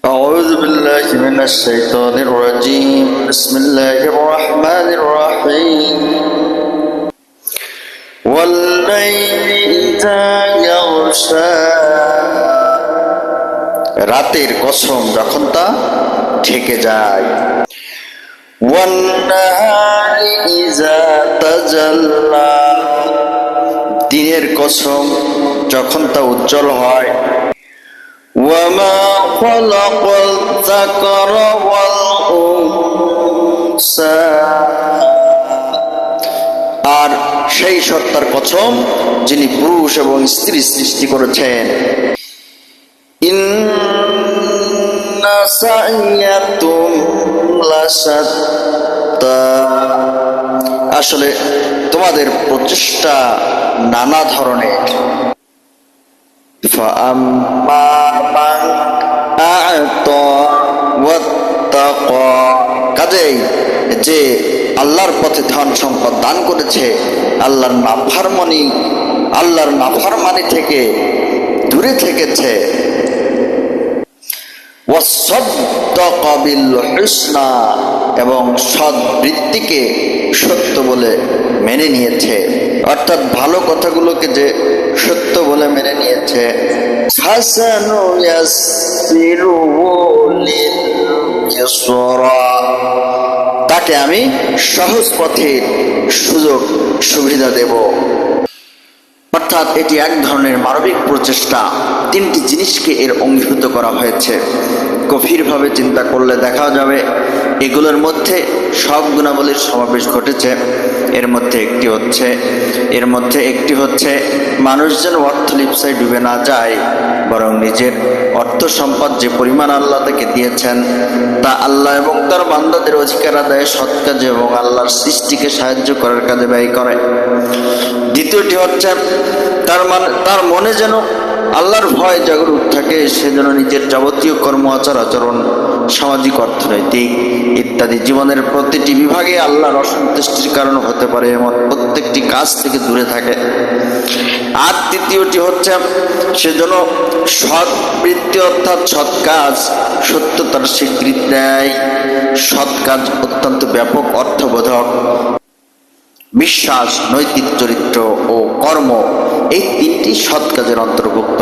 أعوذ بالله من الشيطان الرجيم بسم الله الرحمن الرحيم والليل إذا يغشى রাতের কসম যখন তা ঢেকে যায় ওয়ান্নাহারি ইযা তাজাল্লা দিনের কসম যখন তা উজ্জ্বল হয় ওয়ামা খালাকাল যাকারা ওয়াল উনসা আর সেই সত্তার কসম যিনি পুরুষ এবং স্ত্রী সৃষ্টি করেছেন ইন্না সাইয়াতুম লাশাত্তা আসলে তোমাদের প্রচেষ্টা নানা ধরনের فأما من أعطى واتقى কাজেই যে আল্লাহর পথে ধন সম্পদ দান করেছে আল্লাহর নাফরমানি থেকে দূরে থেকেছে ওয়াসাদ্দাকা বিল হুসনা এবং সদ্বৃত্তিকে সত্য বলে মেনে নিয়েছে অর্থাৎ ভালো কথাগুলোকে যে সত্য বলে মেনে নিয়েছে তাকে আমি সহজ পথের সুযোগ সুবিধা দেব। অর্থাৎ এটি এক ধরনের মানবিক প্রচেষ্টা। তিনটি জিনিসকে এর অঙ্গীভূত করা হয়েছে। গভীরভাবে চিন্তা করলে দেখা যাবে এগুলোর মধ্যে সব গুণাবলীর সমাবেশ ঘটেছে। এর মধ্যে একটি হচ্ছে মানুষ যেন অর্থ লিপ্সায় ডুবে না যায়, বরং নিজের অর্থ সম্পদ যে পরিমাণ আল্লাহ তাকে দিয়েছেন তা আল্লাহ এবং তার বান্দাদের অধিকার আদায়ে সৎ কাজে এবং আল্লাহর সৃষ্টিকে সাহায্য করার কাজে ব্যয় করে। দ্বিতীয়টি হচ্ছে তার মনে যেন আল্লাহর ভয় জাগরুক থাকে, সে যেন নিজের যাবতীয় কর্ম আচরণ সামাজিক অর্থনৈতিক ইত্যাদি জীবনের প্রতিটি বিভাগে আল্লাহর অসন্তুষ্টির কারণ হতে পারে এমন প্রত্যেকটি কাজ থেকে দূরে থাকে। আর তৃতীয়টি হচ্ছে সে যেন সৎ বৃত্তি অর্থাৎ সৎ কাজ সত্যতার স্বীকৃতি দেয়। সৎ কাজ অত্যন্ত ব্যাপক অর্থবোধক। বিশ্বাস, নৈতিক চরিত্র ও কর্ম এই তিনটি সৎ কাজের অন্তর্ভুক্ত।